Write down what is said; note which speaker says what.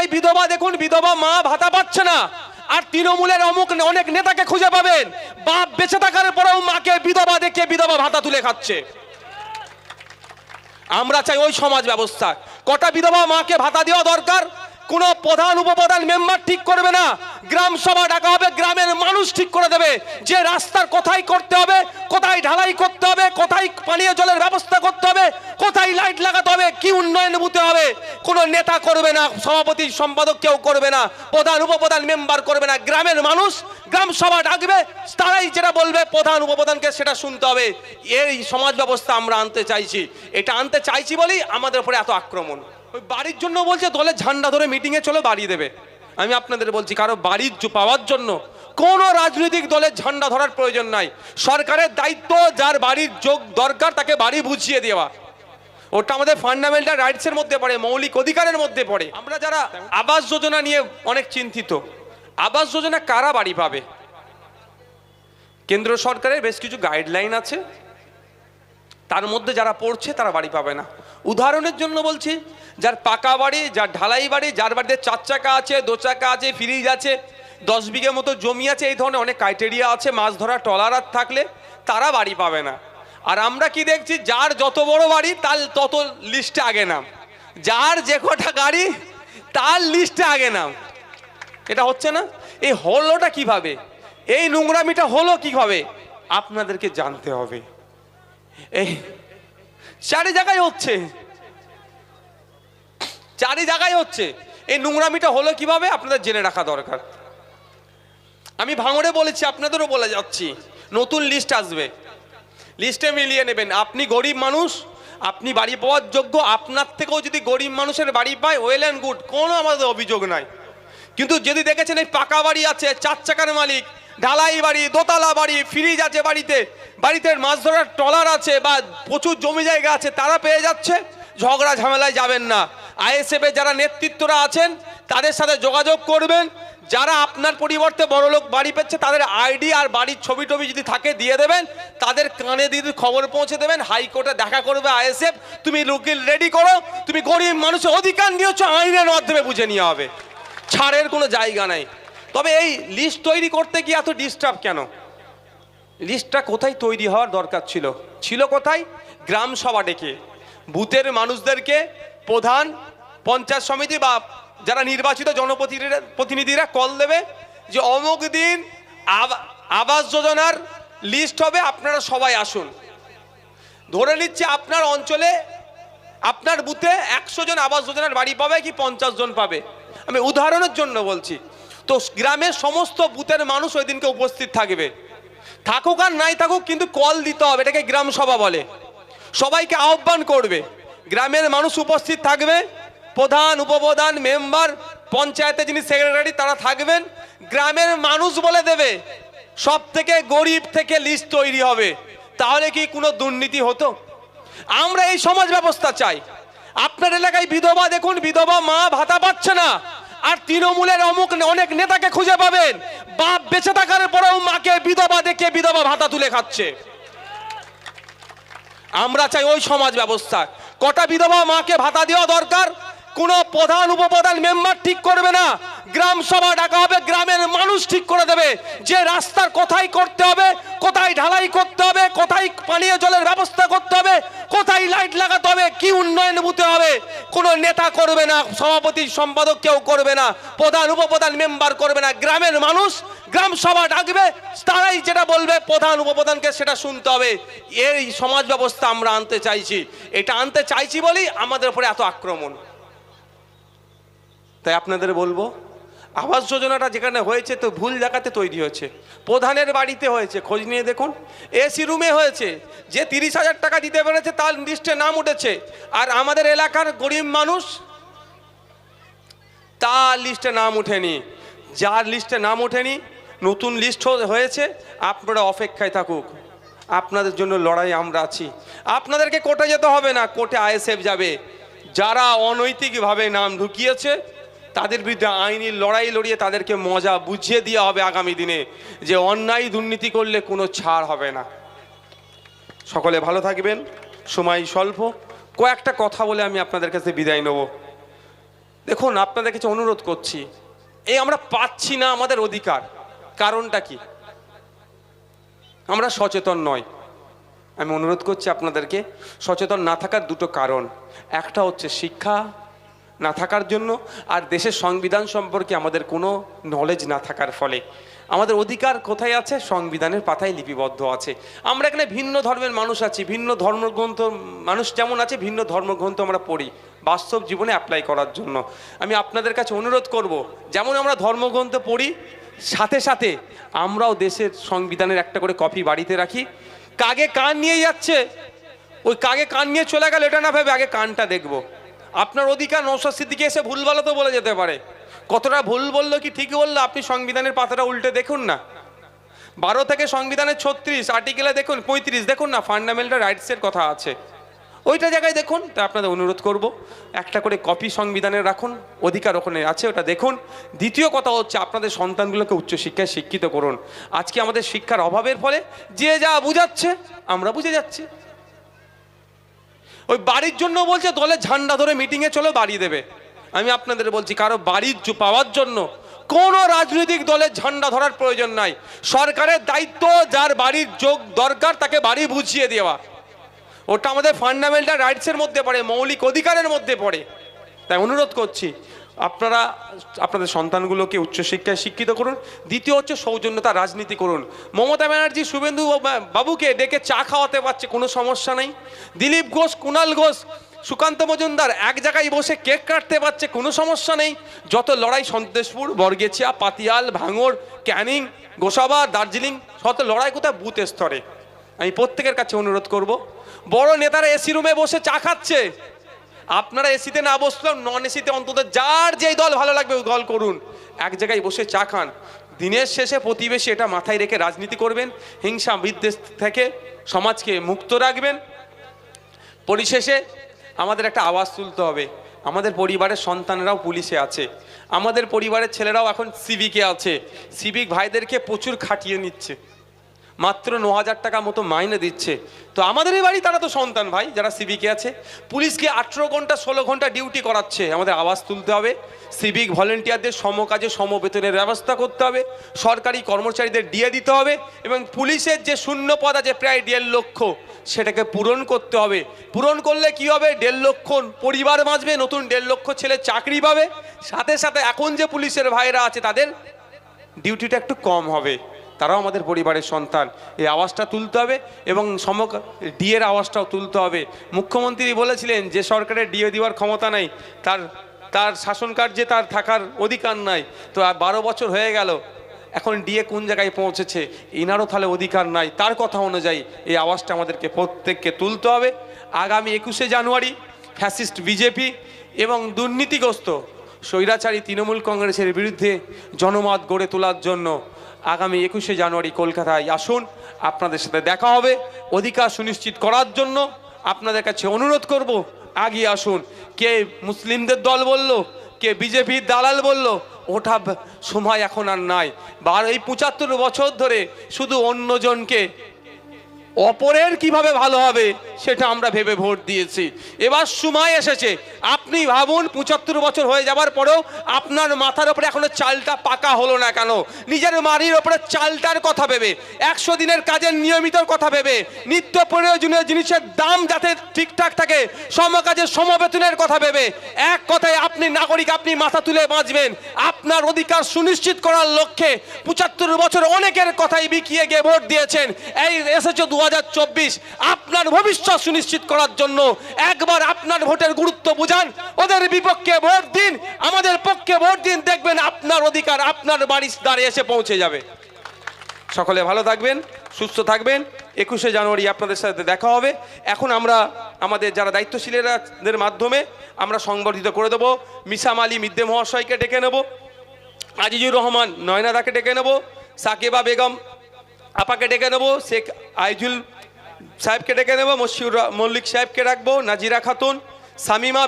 Speaker 1: এলাকায় বিধবা দেখুন, বিধবা মা ভাতা পাচ্ছে না। আর তৃণমূলের অনেক নেতাকে খুঁজে পাবেন বাপ বেঁচে থাকার পরেও মাকে বিধবা দেখে বিধবা ভাতা তুলে খাচ্ছে। আমরা চাই ওই সমাজ ব্যবস্থা। কটা বিধবা মাকে ভাতা দেওয়া দরকার? কোনো প্রধান উপপ্রধান মেম্বার ঠিক করবে না, গ্রাম সভা ডাকা হবে, গ্রামের মানুষ ঠিক করে দেবে যে রাস্তার কোথায় করতে হবে, কোথায় ঢালাই করতে হবে, কোথায় পানীয় জলের ব্যবস্থা করতে হবে, কোথায় লাইট লাগাতে হবে, কি উন্নয়ন হতে হবে। কোনো নেতা করবে না, সভাপতি সম্পাদক কেউ করবে না, প্রধান উপপ্রধান মেম্বার করবে না, গ্রামের মানুষ গ্রাম সভা ডাকবে, তারাই যেটা বলবে প্রধান উপপ্রধানকে সেটা শুনতে হবে। এই সমাজ ব্যবস্থা আমরা আনতে চাইছি। এটা আনতে চাইছি বলেই আমাদের উপরে এত আক্রমণ। ওই বাড়ির জন্য বলছে দলের ঝান্ডা ধরে মিটিংয়ে চলে বাড়ি দেবে। আমি আপনাদের বলছি, কারো বাড়ির পাওয়ার জন্য কোনো রাজনৈতিক দলের ঝান্ডা ধরার প্রয়োজন নাই। সরকারের দায়িত্ব যার বাড়ির যোগ দরকার তাকে বাড়ি বুঝিয়ে দেওয়া, ওটা আমাদের ফান্ডামেন্টাল রাইটসের মধ্যে পড়ে, মৌলিক অধিকারের মধ্যে পড়ে। আমরা যারা আবাস যোজনা নিয়ে অনেক চিন্তিত, আবাস যোজনা কারা বাড়ি পাবে? কেন্দ্র সরকারের বেশ কিছু গাইডলাইন আছে, তার মধ্যে যারা পড়ছে তারা বাড়ি পাবে না। উদাহরণের জন্য বলছি, যার পাকা বাড়ি, যার ঢালাই বাড়ি, যার বাড়িতে 4 চাকা আছে, 2 চাকা আছে, ফ্রিজ আছে, 10 বিঘে মতো জমি আছে, এই ধরনের অনেক ক্রাইটেরিয়া আছে, মাছ ধরা ট্রলার থাকলে তারা বাড়ি পাবে না। আর আমরা কি দেখছি, যার যত বড় বাড়ি তার তত লিস্টে আগে নাম, যার যে কটা গাড়ি তার লিস্টে আগে নাম। এটা হচ্ছে না? এই হলোটা কিভাবে, এই নোংরামিটা হলো কিভাবে আপনাদেরকে জানতে হবে। এই চারি জায়গায় হচ্ছে, চারি জায়গায় হচ্ছে। এই নোংরামিটা হলো কিভাবে আপনাদের জেনে রাখা দরকার। আমি ভাঙড়ে বলেছি, আপনাদেরও বলে যাচ্ছি, নতুন লিস্ট আসবে, লিস্টে মিলিয়ে নেবেন। আপনি গরিব মানুষ, আপনি বাড়ি পাওয়ার যোগ্য, আপনার থেকেও যদি গরিব মানুষের বাড়ি পায় ওয়েল অ্যান্ড গুড, কোনো আমাদের অভিযোগ নাই। কিন্তু যদি দেখেছেন এই পাকা বাড়ি আছে, 4 চাকার মালিক, ঢালাই বাড়ি, দোতলা বাড়ি, ফ্রিজ আছে বাড়িতে, বাড়িতে মাছ ধরার ট্রলার আছে বা প্রচুর জমি জায়গা আছে, তারা পেয়ে যাচ্ছে, ঝগড়া ঝামেলায় যাবেন না। আইএসএফে যারা নেতৃত্বরা আছেন তাদের সাথে যোগাযোগ করবেন, যারা আপনার পরিবর্তে বড়লোক বাড়ি পেচ্ছে তাদের আইডি আর বাড়ির ছবি টবি যদি থাকে দিয়ে দেবেন, তাদের কানে দিয়ে খবর পৌঁছে দেবেন, হাইকোর্টে দেখা করবে আইএসএফ, তুমি উকিল রেডি করো, তুমি গরিব মানুষের অধিকার নিয়েছ, আইনের মাধ্যমে বুঝে নেওয়া হবে, ছাড়ের কোনো জায়গা নাই। তবে এই লিস্ট তৈরি করতে গিয়ে এত ডিস্টার্ব কেন? লিস্টটা কোথায় তৈরি হওয়ার দরকার ছিল? ছিল কোথায়? গ্রাম সভা ডেকে বুথের মানুষদেরকে প্রধান, পঞ্চায়েত সমিতি বা যারা নির্বাচিত জনপ্রতিনিধিরা কল দেবে যে অমুক দিন আবাস যোজনার লিস্ট হবে, আপনারা সবাই আসুন। ধরে নিচ্ছে আপনার অঞ্চলে, আপনার বুথে 100 জন আবাস যোজনার বাড়ি পাবে কি 50 জন পাবে, আমি উদাহরণের জন্য বলছি। তো গ্রামের সমস্ত বুথের মানুষ ওই দিনকে উপস্থিত থাকবে, থাকুক আর নাই থাকুক, কিন্তু কল দিতে হবে, এটাকে গ্রাম সভা বলে। সবাইকে আহ্বান করবে, গ্রামের মানুষ উপস্থিত থাকবে, প্রধান উপপ্রধান মেম্বার, পঞ্চায়েতে যিনি সেক্রেটারি তারা থাকবেন, গ্রামের মানুষ বলে দেবে সব থেকে গরিব থেকে লিস্ট তৈরি হবে। তাহলে কি কোনো দুর্নীতি হতো? আমরা এই সমাজ ব্যবস্থা চাই। আপনার এলাকায় বিধবা দেখুন, বিধবা মা ভাতা পাচ্ছে না। আর তৃণমূলের অনেক নেতাকে খুঁজে পাবেন বাপ বেঁচে থাকার পরেও মাকে বিধবা দেখে বিধবা ভাতা তুলে খাচ্ছে। আমরা চাই ওই সমাজ ব্যবস্থা। কটা বিধবা মাকে ভাতা দেওয়া দরকার? কোনো প্রধান উপপ্রধান মেম্বার ঠিক করবে না, গ্রাম সভা ডাকা হবে, গ্রামের মানুষ ঠিক করে দেবে যে রাস্তার কোথায় করতে হবে, কোথায় ঢালাই করতে হবে, কোথায় পানীয় জলের ব্যবস্থা করতে হবে, কোথায় লাইট লাগাতে হবে, কি উন্নয়ন হতে হবে। কোনো নেতা করবে না, সভাপতি সম্পাদক কেউ করবে না, প্রধান উপপ্রধান মেম্বার করবে না, গ্রামের মানুষ গ্রাম সভা ডাকবে, তারাই যেটা বলবে প্রধান উপপ্রধানকে সেটা শুনতে হবে। এই সমাজ ব্যবস্থা আমরা আনতে চাইছি। এটা আনতে চাইছি বলেই আমাদের উপরে এত আক্রমণ। তাই আপনাদের বলবো, আবাস যোজনাটা যেখানে হয়েছে তো ভুল জায়গাতে তৈরি হয়েছে, প্রধানের বাড়িতে হয়েছে, খোঁজ নিয়ে দেখুন। এসি রুমে হয়েছে, যে 30,000 টাকা দিতে পেরেছে তার লিস্টে নাম উঠেছে, আর আমাদের এলাকার গরিব মানুষ তার লিস্টে নাম উঠেনি। যার লিস্টে নাম ওঠেনি, নতুন লিস্ট হয়েছে, আপনারা অপেক্ষায় থাকুক, আপনাদের জন্য লড়াই আমরা আছি। আপনাদেরকে কোর্টে যেতে হবে না, কোর্টে আইএসএফ যাবে। যারা অনৈতিকভাবে নাম ঢুকিয়েছে তাদের বিরুদ্ধে আইনি লড়াই লড়িয়ে তাদেরকে মজা বুঝিয়ে দেওয়া হবে আগামী দিনে, যে অন্যায় দুর্নীতি করলে কোনো ছাড় হবে না। সকলে ভালো থাকবেন, সময় স্বল্প, কয়েকটা কথা বলে আমি আপনাদের কাছে বিদায় নেব। দেখুন, আপনাদের কাছে অনুরোধ করছি, এই আমরা পাচ্ছি না আমাদের অধিকার, কারণটা কি? আমরা সচেতন নই। আমি অনুরোধ করছি আপনাদেরকে, সচেতন না থাকার দুটো কারণ, একটা হচ্ছে শিক্ষা না থাকার জন্য, আর দেশের সংবিধান সম্পর্কে আমাদের কোনো নলেজ না থাকার ফলে। আমাদের অধিকার কোথায় আছে? সংবিধানের পাতায় লিপিবদ্ধ আছে। আমরা এখানে ভিন্ন ধর্মের মানুষ আছি, ভিন্ন ধর্মগ্রন্থ মানুষ যেমন আছে, ভিন্ন ধর্মগ্রন্থ আমরা পড়ি বাস্তব জীবনে অ্যাপ্লাই করার জন্য। আমি আপনাদের কাছে অনুরোধ করব, যেমন আমরা ধর্মগ্রন্থ পড়ি, সাথে সাথে আমরাও দেশের সংবিধানের একটা করে কপি বাড়িতে রাখি। কাগে কান নিয়ে যাচ্ছে, ওই কাগে কান নিয়ে চলে গেল এটা না ভেবে আগে কানটা দেখব। আপনার অধিকার নওশাদ সিদ্দিকী এসে ভুলভালও তো বলে যেতে পারে, কতটা ভুল বললো কি ঠিক বললো আপনি সংবিধানের পাতাটা উল্টে দেখুন না। 12 থেকে সংবিধানের 36 আর্টিকেলে দেখুন, 35 দেখুন না, ফান্ডামেন্টাল রাইটসের কথা আছে, ওইটা জায়গায় দেখুন। তা আপনাদের অনুরোধ করব, একটা করে কপি সংবিধানের রাখুন, অধিকার ওখানে আছে, ওটা দেখুন। দ্বিতীয় কথা হচ্ছে, আপনাদের সন্তানগুলোকে উচ্চশিক্ষায় শিক্ষিত করুন। আজকে আমাদের শিক্ষার অভাবের ফলে যে যা বুঝাচ্ছে আমরা বুঝে যাচ্ছি। ওই বাড়ির জন্য বলছে দলের ঝান্ডা ধরে মিটিংয়ে চলো বাড়ি দেবে। আমি আপনাদের বলছি, কারো বাড়ির পাওয়ার জন্য কোনো রাজনৈতিক দলের ঝান্ডা ধরার প্রয়োজন নাই। সরকারের দায়িত্ব যার বাড়ির যোগ দরকার তাকে বাড়ি বুঝিয়ে দেওয়া, ওটা আমাদের ফান্ডামেন্টাল রাইটসের মধ্যে পড়ে, মৌলিক অধিকারের মধ্যে পড়ে। তাই অনুরোধ করছি, আপনারা আপনাদের সন্তানগুলোকে উচ্চশিক্ষায় শিক্ষিত করুন। দ্বিতীয় হচ্ছে সৌজন্যতা রাজনীতি করুন। মমতা ব্যানার্জি শুভেন্দু বাবুকে ডেকে চা খাওয়াতে পারছে, কোনো সমস্যা নেই। দিলীপ ঘোষ, কুণাল ঘোষ, সুকান্ত মজুমদার এক জায়গায় বসে কেক কাটতে পারছে, কোনো সমস্যা নেই। যত লড়াই সন্দেশপুর, বর্গেছিয়া, পাতিয়াল, ভাঙড়, ক্যানিং, গোসাবা, দার্জিলিং, শত লড়াই কোথায় বুথ স্তরে। আমি প্রত্যেকের কাছে অনুরোধ করব, বড় নেতারা এসি রুমে বসে চা খাচ্ছে, আপনারা এসিতে না বসলেও নন এসিতে অন্তত যার যেই দল ভালো লাগবে ওই দল করুন, এক জায়গায় বসে চা খান। দিনের শেষে প্রতিবেশী এটা মাথায় রেখে রাজনীতি করবেন, হিংসা বিদ্বেষ থেকে সমাজকে মুক্ত রাখবেন। পরিশেষে আমাদের একটা আওয়াজ তুলতে হবে, আমাদের পরিবারের সন্তানরাও পুলিশে আছে, আমাদের পরিবারের ছেলেরাও এখন সিভিকে আছে। সিভিক ভাইদেরকে প্রচুর খাটিয়ে নিচ্ছে, মাত্র 9,000 টাকা মতো মাইনে দিচ্ছে। তো আমাদেরই বাড়ি তারা তো সন্তান ভাই, যারা সিভিকে আছে। পুলিশকে 18 ঘন্টা 16 ঘন্টা ডিউটি করাচ্ছে। আমাদের আওয়াজ তুলতে হবে, সিভিক ভলেন্টিয়ারদের সমকাজে সমবেতনের ব্যবস্থা করতে হবে, সরকারি কর্মচারীদের ডিএ দিতে হবে, এবং পুলিশের যে শূন্য পদ আছে প্রায় 1.5 লক্ষ, সেটাকে পূরণ করতে হবে। পূরণ করলে কি হবে? 1.5 লক্ষ পরিবার বাঁচবে, নতুন 1.5 লক্ষ ছেলে চাকরি পাবে। সাথে সাথে এখন যে পুলিশের ভাইরা আছে তাদের ডিউটিটা একটু কম হবে, তারাও আমাদের পরিবারের সন্তান। এই আওয়াজটা তুলতে হবে, এবং ডিএর আওয়াজটাও তুলতে হবে। মুখ্যমন্ত্রী বলেছিলেন যে সরকারের ডিএ দেওয়ার ক্ষমতা নাই, তার শাসন কার্যে তার থাকার অধিকার নাই। তো 12 বছর হয়ে গেল, এখন ডিএ কোন জায়গায় পৌঁছেছে? এনারও তাহলে অধিকার নাই। তার কথা অনুযায়ী এই আওয়াজটা আমাদেরকে প্রত্যেককে তুলতে হবে। আগামী 21শে জানুয়ারি ফ্যাসিস্ট বিজেপি এবং দুর্নীতিগ্রস্ত স্বৈরাচারী তৃণমূল কংগ্রেসের বিরুদ্ধে জনমত গড়ে তোলার জন্য আগামী 21শে জানুয়ারি কলকাতায় আসুন, আপনাদের সাথে দেখা হবে। অধিকার সুনিশ্চিত করার জন্য আপনাদের কাছে অনুরোধ করব, আগিয়ে আসুন। কে মুসলিমদের দল বলল, কে বিজেপির দালাল বলল, ওটা সময় এখন আর নাই। এই 75 বছর ধরে শুধু অন্যজনকে, অপরের কিভাবে ভালো হবে সেটা আমরা ভেবে ভোট দিয়েছি। এবার সময় এসেছে, আপনি ভাবুন 75 বছর হয়ে যাবার পরেও আপনার মাথার ওপরে এখনো চালটা পাকা হলো না কেন? নিজের বাড়ির ওপরে চালটার কথা ভেবে, 100 দিনের কাজের নিয়মিত কথা ভেবে, নিত্য প্রয়োজনীয় জিনিসের দাম যাতে ঠিকঠাক থাকে, সমকাজের সমবেতনের কথা ভেবে, এক কথায় আপনি নাগরিক, আপনি মাথা তুলে বাঁচবেন। আপনার অধিকার সুনিশ্চিত করার লক্ষ্যে 75 বছর অনেকের কথাই বিকিয়ে গিয়ে ভোট দিয়েছেন। এই এসেছে 2024, আপনার ভবিষ্যৎ সুনিশ্চিত করার জন্য একবার আপনার ভোটের গুরুত্ব বুঝান, ওদের বিপক্ষে ভোট দিন, আমাদের পক্ষে ভোট দিন, দেখবেন আপনার অধিকার আপনার বাড়ির দ্বারে এসে পৌঁছে যাবে। সকলে ভালো থাকবেন, সুস্থ থাকবেন। 21শে জানুয়ারি আপনাদের সাথে দেখা হবে। এখন আমরা আমাদের যারা দায়িত্বশীলদের মাধ্যমে আমরা সংবর্ধিত করে দেবো। মিসাম আলী মিদ্দে মহাশয়কে ডেকে নেব, আজিজুর রহমান নয়নাদাকে ডেকে নেব, সাকিবা বেগম আপাকে ডেকে নেবো, শেখ আইজুল সাহেবকে ডেকে নেবো, মশিউর মল্লিক সাহেবকে রাখবো, নাজিরা খাতুন, শামিমা